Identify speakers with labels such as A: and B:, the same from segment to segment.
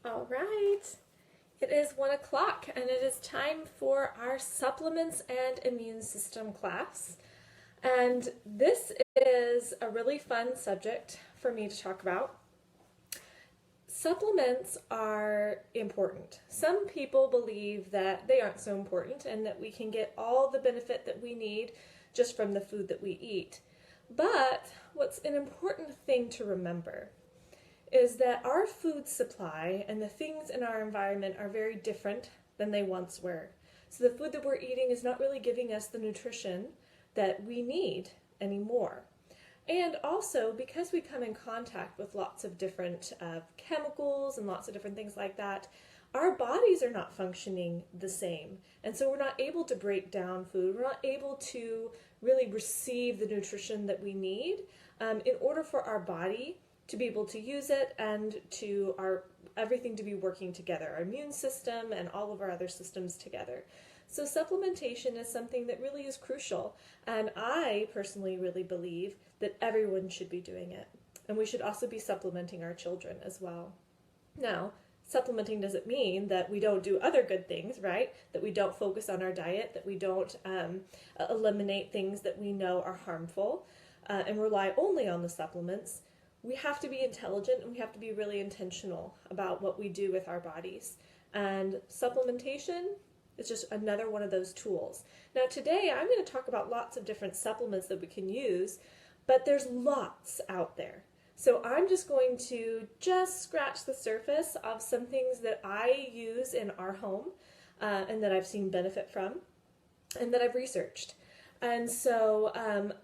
A: All right. It is 1 o'clock and it is time for our supplements and immune system class. And this is a really fun subject for me to talk about. Supplements are important. Some people believe that they aren't so important and that we can get all the benefit that we need just from the food that we eat. But what's an important thing to remember is that our food supply and the things in our environment are very different than they once were. So the food that we're eating is not really giving us the nutrition that we need anymore. And also, because we come in contact with lots of different chemicals and lots of different things like that, our bodies are not functioning the same. And so we're not able to break down food. We're not able to really receive the nutrition that we need in order for our body to be able to use it and to everything to be working together, our immune system and all of our other systems together. So supplementation is something that really is crucial, and I personally really believe that everyone should be doing it. And we should also be supplementing our children as well. Now, supplementing doesn't mean that we don't do other good things, right? That we don't focus on our diet, that we don't eliminate things that we know are harmful and rely only on the supplements. We have to be intelligent and we have to be really intentional about what we do with our bodies. And supplementation is just another one of those tools. Now today I'm going to talk about lots of different supplements that we can use, but there's lots out there. So I'm just going to scratch the surface of some things that I use in our home and that I've seen benefit from and that I've researched. And so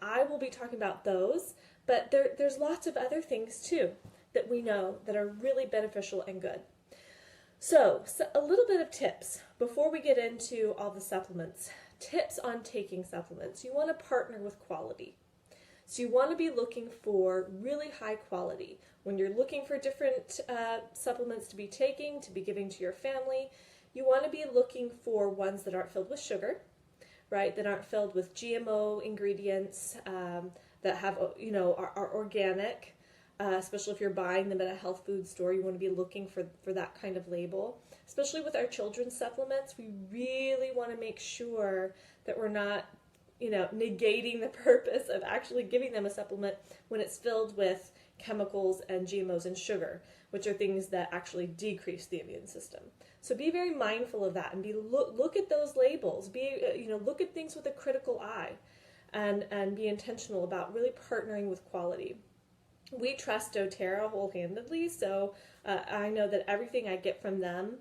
A: I will be talking about those, but there's lots of other things too that we know that are really beneficial and good. So a little bit of tips before we get into all the supplements. Tips on taking supplements. You want to partner with quality. So you want to be looking for really high quality. When you're looking for different supplements to be taking, to be giving to your family, you want to be looking for ones that aren't filled with sugar, right? That aren't filled with GMO ingredients, that have, are organic. Especially if you're buying them at a health food store, you want to be looking for that kind of label. Especially with our children's supplements, we really want to make sure that we're not, negating the purpose of actually giving them a supplement when it's filled with chemicals and GMOs and sugar, which are things that actually decrease the immune system. So be very mindful of that and look at those labels. Look at things with a critical eye, and be intentional about really partnering with quality. We trust doTERRA wholeheartedly, so I know that everything I get from them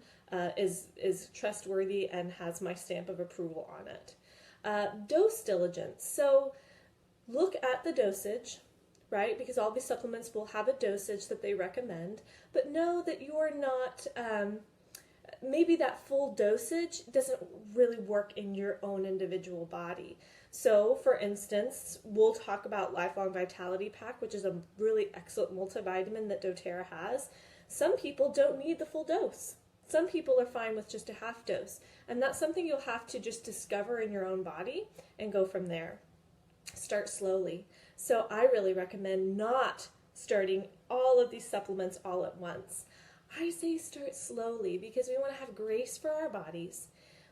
A: is trustworthy and has my stamp of approval on it. Dose diligence. So look at the dosage, right? Because all these supplements will have a dosage that they recommend, but know that you're not, maybe that full dosage doesn't really work in your own individual body. So, for instance, we'll talk about Lifelong Vitality Pack, which is a really excellent multivitamin that doTERRA has. Some people don't need the full dose. Some people are fine with just a half dose. And that's something you'll have to just discover in your own body and go from there. Start slowly. So I really recommend not starting all of these supplements all at once. I say start slowly because we want to have grace for our bodies.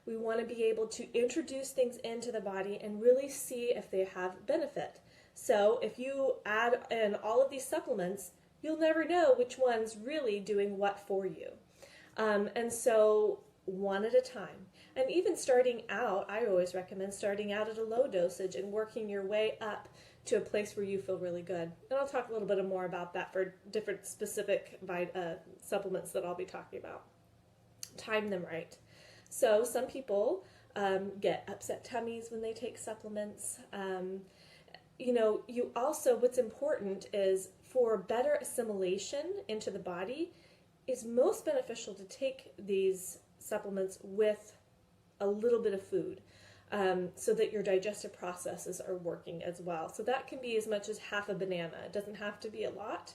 A: We want to be able to introduce things into the body and really see if they have benefit. So if you add in all of these supplements, you'll never know which one's really doing what for you. And so one at a time. And even starting out, I always recommend starting out at a low dosage and working your way up to a place where you feel really good. And I'll talk a little bit more about that for different specific supplements that I'll be talking about. Time them right. So some people get upset tummies when they take supplements. You also, what's important is for better assimilation into the body, is most beneficial to take these supplements with a little bit of food so that your digestive processes are working as well. So that can be as much as half a banana. It doesn't have to be a lot,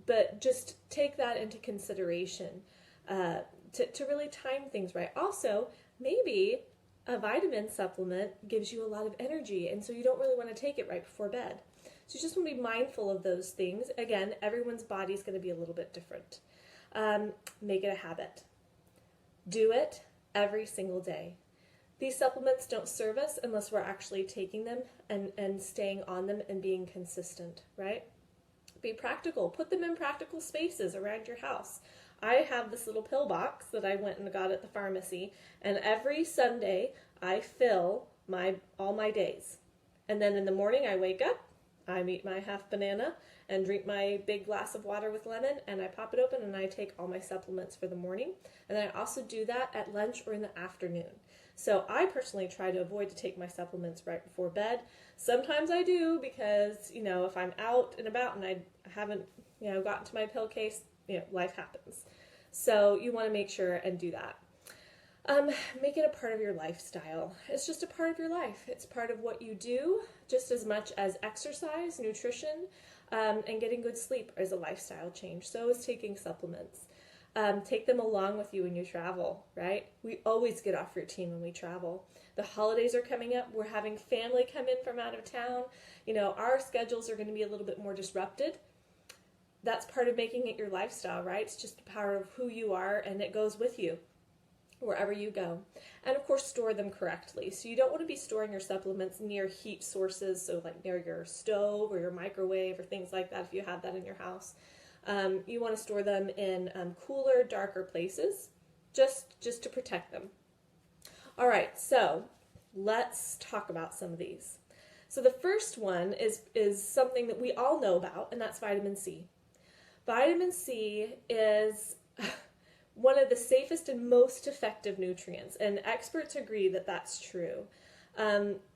A: but just take that into consideration to really time things right. Also, maybe a vitamin supplement gives you a lot of energy, and so you don't really want to take it right before bed. So you just want to be mindful of those things. Again, everyone's body is going to be a little bit different. Make it a habit. Do it every single day. These supplements don't serve us unless we're actually taking them and staying on them and being consistent, right? Be practical. Put them in practical spaces around your house. I have this little pill box that I went and got at the pharmacy, and every Sunday I fill all my days. And then in the morning I wake up, I eat my half banana and drink my big glass of water with lemon, and I pop it open and I take all my supplements for the morning. And then I also do that at lunch or in the afternoon. So I personally try to avoid to take my supplements right before bed. Sometimes I do because, if I'm out and about and I haven't, gotten to my pill case, life happens. So you want to make sure and do that. Make it a part of your lifestyle. It's just a part of your life. It's part of what you do, just as much as exercise, nutrition, and getting good sleep is a lifestyle change. So is taking supplements. Take them along with you when you travel, right? We always get off routine when we travel. The holidays are coming up. We're having family come in from out of town. Our schedules are going to be a little bit more disrupted. That's part of making it your lifestyle, right? It's just a part of who you are, and it goes with you wherever you go. And of course, store them correctly. So you don't want to be storing your supplements near heat sources, so like near your stove or your microwave or things like that if you have that in your house. You want to store them in cooler, darker places, just to protect them. All right, so let's talk about some of these. So the first one is something that we all know about, and that's vitamin C. Vitamin C is one of the safest and most effective nutrients, and experts agree that that's true.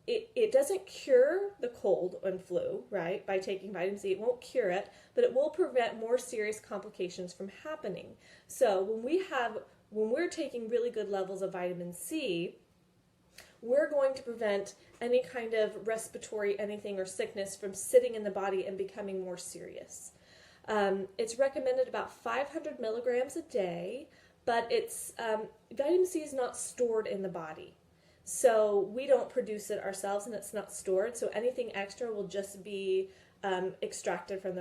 A: It doesn't cure the cold and flu, right, by taking vitamin C. It won't cure it, but it will prevent more serious complications from happening. So when we're taking really good levels of vitamin C, we're going to prevent any kind of respiratory anything or sickness from sitting in the body and becoming more serious. It's recommended about 500 milligrams a day, but vitamin C is not stored in the body. So we don't produce it ourselves, and it's not stored. So anything extra will just be extracted from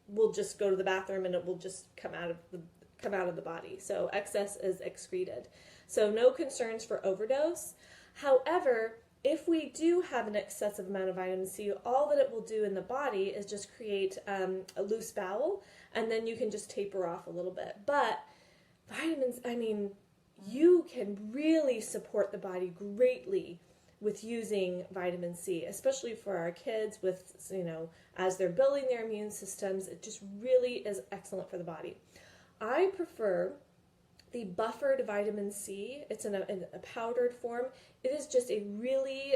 A: we'll just go to the bathroom and it will just come out of the body. So excess is excreted. So no concerns for overdose. However, if we do have an excessive amount of vitamin C, all that it will do in the body is just create a loose bowel, and then you can just taper off a little bit. But vitamins, you can really support the body greatly with using vitamin C, especially for our kids with, as they're building their immune systems. It just really is excellent for the body. I prefer the buffered vitamin C. It's in a powdered form. It is just a really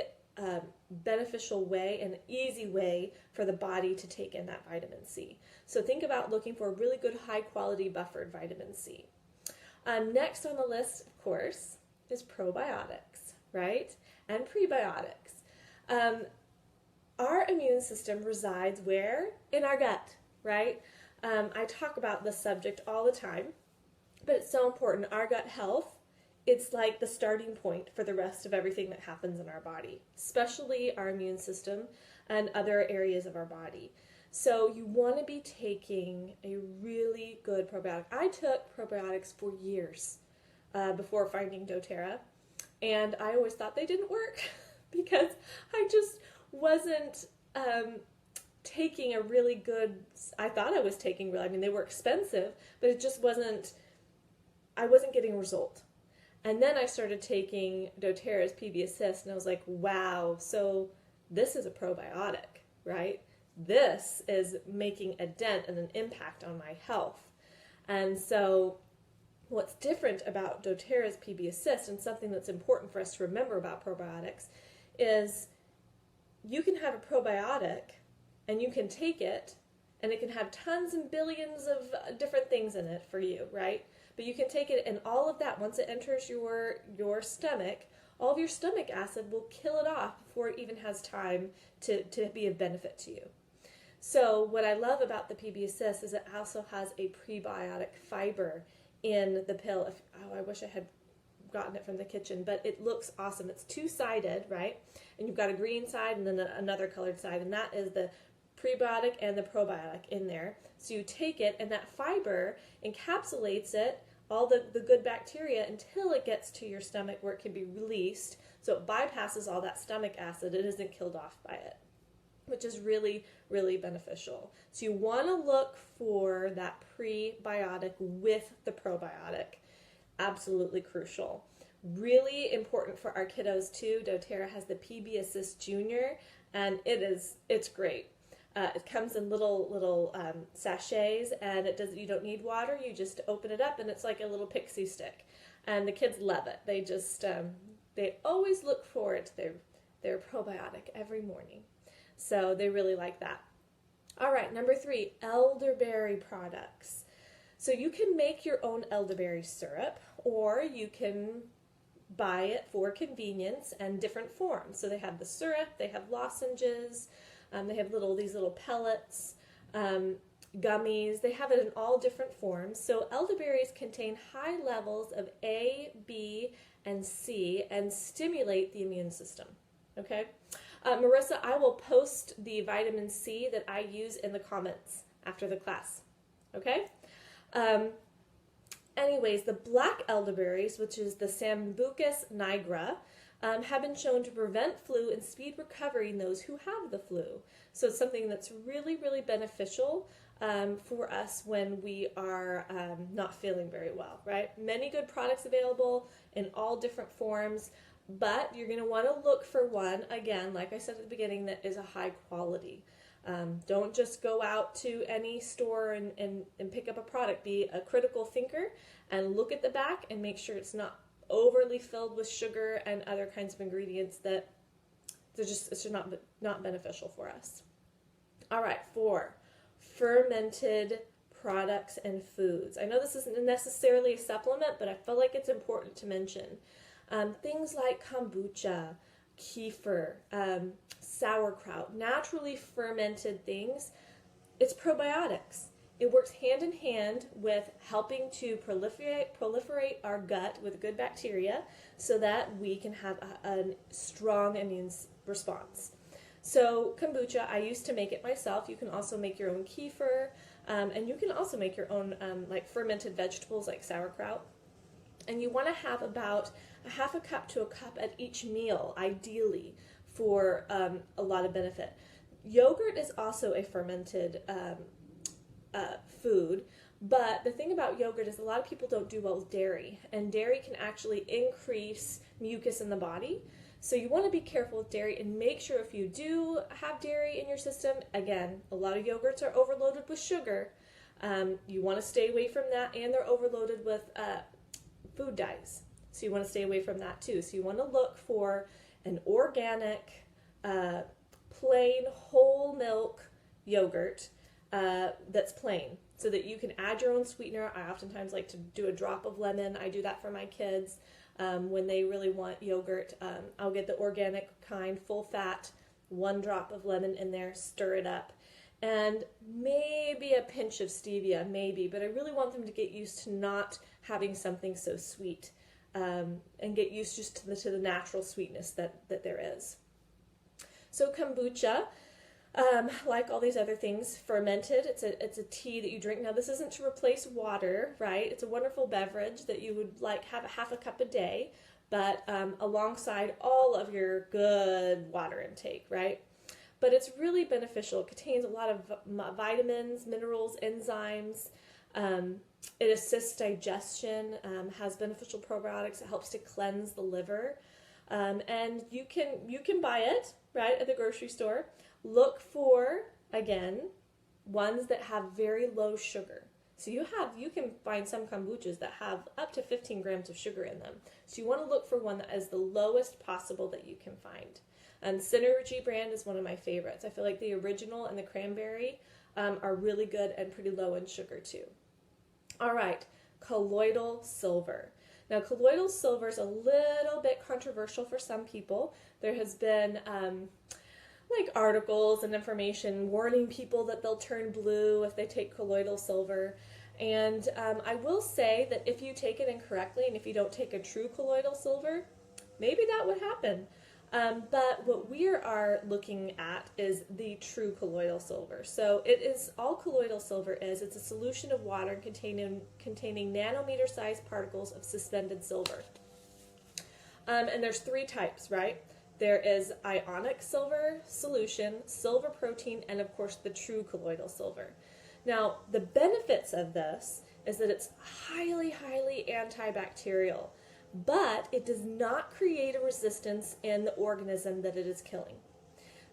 A: beneficial way and easy way for the body to take in that vitamin C. So think about looking for a really good high quality buffered vitamin C. Next on the list, of course, is probiotics, right? And prebiotics. Our immune system resides where? In our gut, right? I talk about this subject all the time, but it's so important. Our gut health, it's like the starting point for the rest of everything that happens in our body, especially our immune system and other areas of our body. So you want to be taking a really good probiotic. I took probiotics for years before finding doTERRA, and I always thought they didn't work because I just wasn't taking a really good, I thought I was taking really, they were expensive, but it just wasn't, I wasn't getting a result. And then I started taking doTERRA's PB Assist, and I was like, wow, so this is a probiotic, right? This is making a dent and an impact on my health. And so what's different about doTERRA's PB Assist, and something that's important for us to remember about probiotics, is you can have a probiotic and you can take it and it can have tons and billions of different things in it for you, right? But you can take it, and all of that, once it enters your stomach, all of your stomach acid will kill it off before it even has time to be of benefit to you. So what I love about the PB Assist is it also has a prebiotic fiber in the pill. I wish I had gotten it from the kitchen, but it looks awesome. It's two-sided, right? And you've got a green side and then another colored side, and that is the prebiotic and the probiotic in there. So you take it, and that fiber encapsulates it, all the good bacteria, until it gets to your stomach where it can be released. So it bypasses all that stomach acid. It isn't killed off by it, which is really, really beneficial. So you want to look for that prebiotic with the probiotic. Absolutely crucial. Really important for our kiddos too. doTERRA has the PB Assist Junior, and it's great. It comes in little sachets, and you don't need water. You just open it up, and it's like a little pixie stick, and the kids love it. They just they always look forward to their probiotic every morning, so they really like that. All right, number 3, elderberry products. So you can make your own elderberry syrup, or you can buy it for convenience and different forms. So they have the syrup, they have lozenges, they have these little pellets, gummies. They have it in all different forms. So elderberries contain high levels of A, B, and C and stimulate the immune system. Okay? Marissa, I will post the vitamin C that I use in the comments after the class. Okay? Anyways, the black elderberries, which is the Sambucus nigra, have been shown to prevent flu and speed recovery in those who have the flu. So it's something that's really, really beneficial for us when we are not feeling very well, right? Many good products available in all different forms, but you're going to want to look for one, again, like I said at the beginning, that is a high quality. Don't just go out to any store and pick up a product. Be a critical thinker and look at the back and make sure it's not overly filled with sugar and other kinds of ingredients that it's just not beneficial for us. All right, 4, fermented products and foods. I know this isn't necessarily a supplement, but I feel like it's important to mention. Things like kombucha, kefir, sauerkraut, naturally fermented things. It's probiotics. It works hand in hand with helping to proliferate our gut with good bacteria so that we can have a strong immune response. So kombucha, I used to make it myself. You can also make your own kefir, and you can also make your own like fermented vegetables like sauerkraut. And you want to have about a half a cup to a cup at each meal, ideally, for a lot of benefit. Yogurt is also a fermented food, but the thing about yogurt is a lot of people don't do well with dairy, and dairy can actually increase mucus in the body. So you want to be careful with dairy and make sure if you do have dairy in your system, again, a lot of yogurts are overloaded with sugar. You want to stay away from that, and they're overloaded with food dyes. So you want to stay away from that too. So you want to look for an organic, plain whole milk yogurt that's plain, so that you can add your own sweetener. I oftentimes like to do a drop of lemon. I do that for my kids when they really want yogurt. I'll get the organic kind, full fat, 1 drop of lemon in there, stir it up, and maybe a pinch of stevia, maybe, but I really want them to get used to not having something so sweet, and get used just to the natural sweetness that there is. So kombucha, like all these other things, fermented. It's a tea that you drink. Now, this isn't to replace water, right? It's a wonderful beverage that you would have a half a cup a day, but alongside all of your good water intake, right? But it's really beneficial. It contains a lot of vitamins, minerals, enzymes. It assists digestion, has beneficial probiotics. It helps to cleanse the liver. And you can buy it, right, at the grocery store. Look for, again, ones that have very low sugar. So you can find some kombuchas that have up to 15 grams of sugar in them. So you want to look for one that is the lowest possible that you can find. And Synergy brand is one of my favorites. I feel like the original and the cranberry are really good and pretty low in sugar too. All right, colloidal silver. Now, colloidal silver is a little bit controversial for some people. There has been like articles and information warning people that they'll turn blue if they take colloidal silver. And I will say that if you take it incorrectly and if you don't take a true colloidal silver, maybe that would happen. But what we are looking at is the true colloidal silver. So it is all colloidal silver is. It's a solution of water containing nanometer-sized particles of suspended silver. And there's 3 types, right? There is ionic silver solution, silver protein, and of course the true colloidal silver. Now, the benefits of this is that it's highly, highly antibacterial, but it does not create a resistance in the organism that it is killing.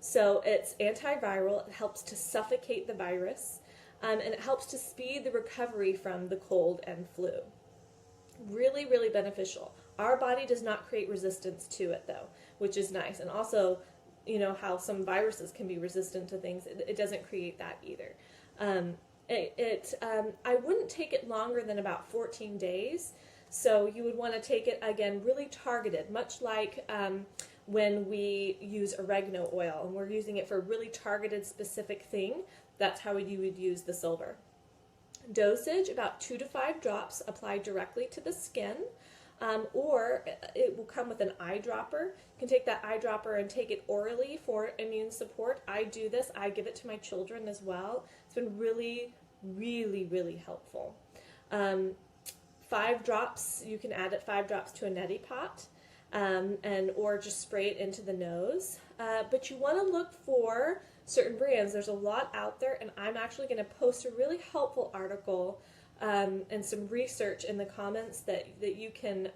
A: So it's antiviral, it helps to suffocate the virus, and it helps to speed the recovery from the cold and flu. Really, really beneficial. Our body does not create resistance to it though, which is nice. And also, you know how some viruses can be resistant to things, it doesn't create that either. I wouldn't take it longer than about 14 days. So you would want to take it, again, really targeted, much like when we use oregano oil and we're using it for a really targeted specific thing. That's how you would use the silver. Dosage, about 2 to 5 drops applied directly to the skin, or it will come with an eyedropper. You can take that eyedropper and take it orally for immune support. I do this. I give it to my children as well. It's been really, really, really helpful. 5 drops, you can add it 5 drops to a neti pot, or just spray it into the nose. But you want to look for certain brands. There's a lot out there, and I'm actually going to post a really helpful article and some research in the comments that you can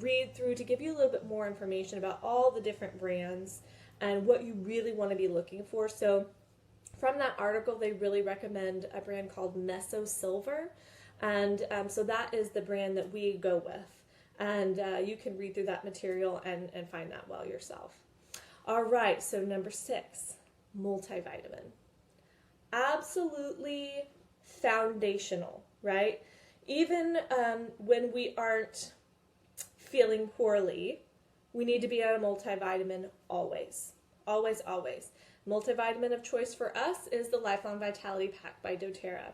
A: read through to give you a little bit more information about all the different brands and what you really want to be looking for. So from that article, they really recommend a brand called Meso Silver. And so that is the brand that we go with. And you can read through that material and find that well yourself. All right, so number 6, multivitamin. Absolutely foundational, right? Even when we aren't feeling poorly, we need to be on a multivitamin always. Always, always. Multivitamin of choice for us is the Lifelong Vitality Pack by doTERRA.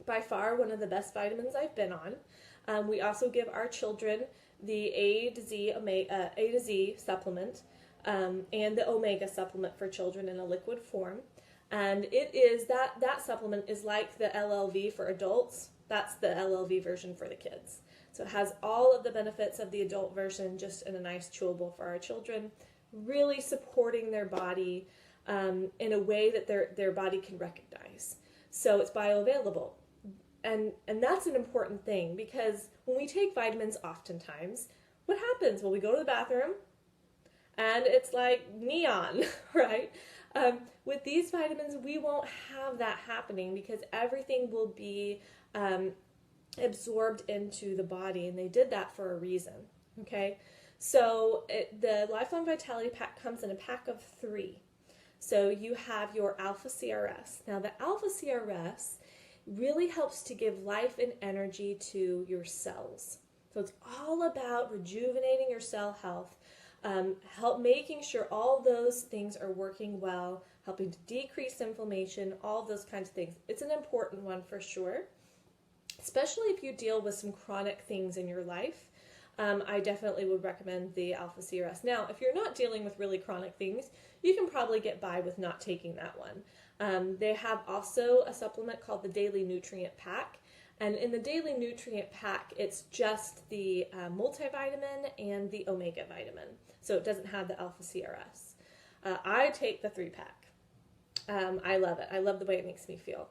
A: By far one of the best vitamins I've been on. We also give our children the A to Z supplement and the Omega supplement for children in a liquid form. And it is that supplement is like the LLV for adults. That's the LLV version for the kids. So it has all of the benefits of the adult version just in a nice chewable for our children, really supporting their body in a way that their body can recognize. So it's bioavailable. And that's an important thing, because when we take vitamins oftentimes, what happens? Well, we go to the bathroom and it's like neon, right? With these vitamins, we won't have that happening because everything will be absorbed into the body, and they did that for a reason, okay? So the Lifelong Vitality Pack comes in a pack of 3. So you have your Alpha CRS. Now the Alpha CRS really helps to give life and energy to your cells. So it's all about rejuvenating your cell health, making sure all those things are working well, helping to decrease inflammation, all those kinds of things. It's an important one for sure, especially if you deal with some chronic things in your life. I definitely would recommend the Alpha CRS. Now, if you're not dealing with really chronic things, you can probably get by with not taking that one. They have also a supplement called the Daily Nutrient Pack. And in the Daily Nutrient Pack, it's just the multivitamin and the omega vitamin. So it doesn't have the Alpha CRS. I take the 3-pack. I love it. I love the way it makes me feel.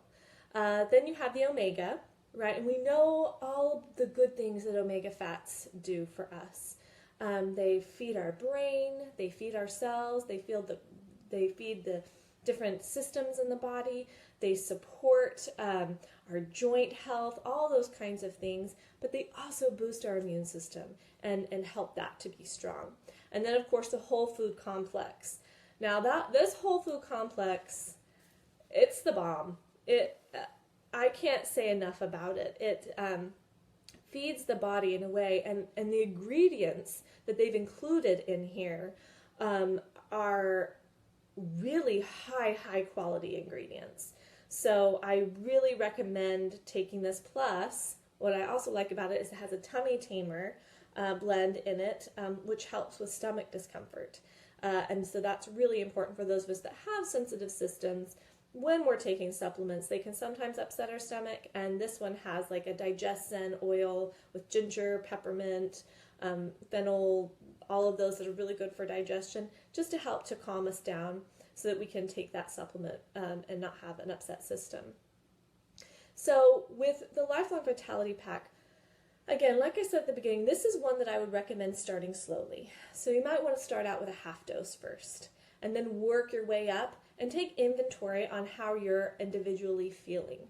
A: Then you have the omega, right? And we know all the good things that omega fats do for us. They feed our brain, they feed our cells, they feed the different systems in the body, they support our joint health, all those kinds of things, but they also boost our immune system and help that to be strong. And then of course the whole food complex. Now this whole food complex, it's the bomb. I can't say enough about it. It feeds the body in a way, and the ingredients that they've included in here are really high quality ingredients. So I really recommend taking this. Plus, what I also like about it is it has a tummy tamer blend in it, which helps with stomach discomfort. And so that's really important for those of us that have sensitive systems. When we're taking supplements, they can sometimes upset our stomach, and this one has like a digestion oil with ginger, peppermint, fennel, all of those that are really good for digestion, just to help to calm us down so that we can take that supplement and not have an upset system. So with the Lifelong Vitality Pack, again, like I said at the beginning, this is one that I would recommend starting slowly. So you might want to start out with a half dose first, and then work your way up and take inventory on how you're individually feeling.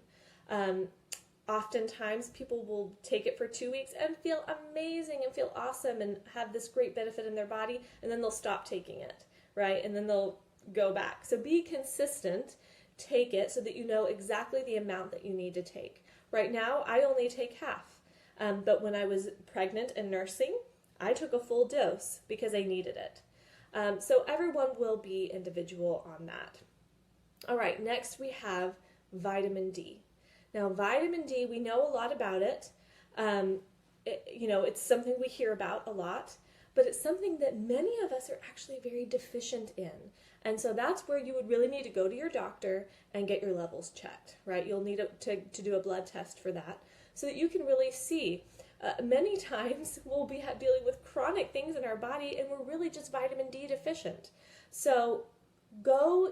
A: Oftentimes people will take it for 2 weeks and feel amazing and feel awesome and have this great benefit in their body, and then they'll stop taking it, right? And then they'll go back. So be consistent, take it so that you know exactly the amount that you need to take. Right now, I only take half, but when I was pregnant and nursing, I took a full dose because I needed it. So everyone will be individual on that. All right, next we have vitamin D. Now, vitamin D, we know a lot about it. It's something we hear about a lot, but it's something that many of us are actually very deficient in. And so that's where you would really need to go to your doctor and get your levels checked, right? You'll need to do a blood test for that so that you can really see. Many times we'll be dealing with chronic things in our body and we're really just vitamin D deficient. So go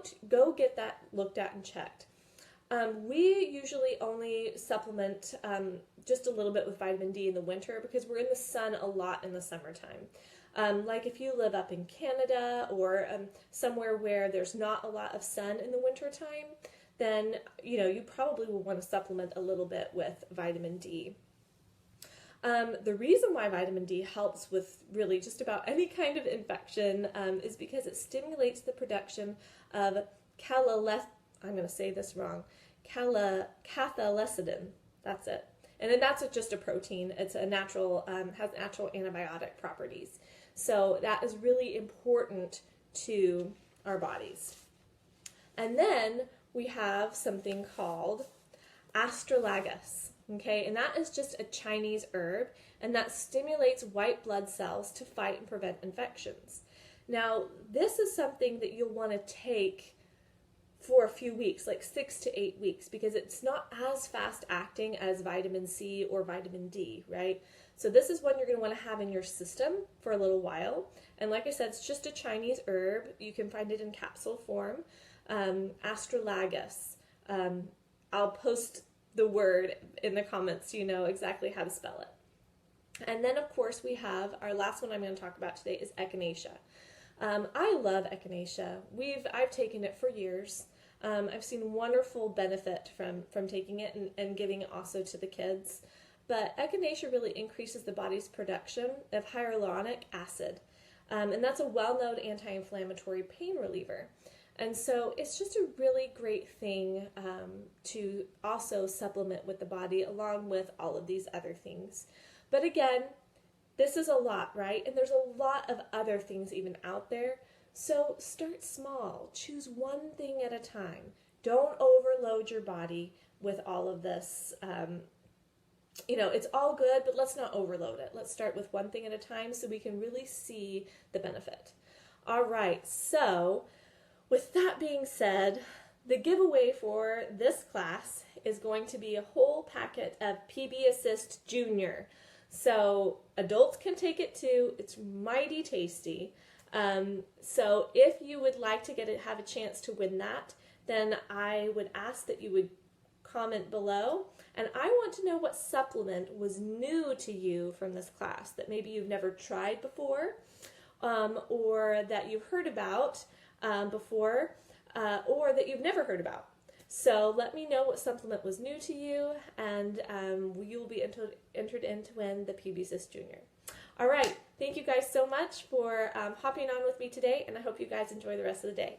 A: get that looked at and checked. We usually only supplement just a little bit with vitamin D in the winter because we're in the sun a lot in the summertime. Like if you live up in Canada or somewhere where there's not a lot of sun in the wintertime, then you probably will want to supplement a little bit with vitamin D. The reason why vitamin D helps with really just about any kind of infection is because it stimulates the production of I'm going to say this wrong, cathalecidin. That's it. And then that's just a protein. It's a natural, has natural antibiotic properties. So that is really important to our bodies. And then we have something called astragalus. Okay, and that is just a Chinese herb, and that stimulates white blood cells to fight and prevent infections. Now, this is something that you'll want to take for a few weeks, like 6 to 8 weeks, because it's not as fast acting as vitamin C or vitamin D, right? So this is one you're going to want to have in your system for a little while. And like I said, it's just a Chinese herb. You can find it in capsule form. Astragalus. I'll post the word in the comments so you know exactly how to spell it. And then, of course, we have our last one I'm going to talk about today is echinacea. I love echinacea. I've taken it for years. I've seen wonderful benefit from taking it and giving it also to the kids. But echinacea really increases the body's production of hyaluronic acid. And that's a well-known anti-inflammatory pain reliever. And so it's just a really great thing to also supplement with the body along with all of these other things. But again, this is a lot, right? And there's a lot of other things even out there. So start small. Choose one thing at a time. Don't overload your body with all of this. It's all good, but let's not overload it. Let's start with one thing at a time so we can really see the benefit. All right, so with that being said, the giveaway for this class is going to be a whole packet of PB Assist Junior. So adults can take it too. It's mighty tasty. So if you would like to have a chance to win that, then I would ask that you would comment below. And I want to know what supplement was new to you from this class that maybe you've never tried before, or that you've heard about before, or that you've never heard about. So let me know what supplement was new to you, and you will be entered in to win the PB Assist Junior. All right, thank you guys so much for hopping on with me today, and I hope you guys enjoy the rest of the day.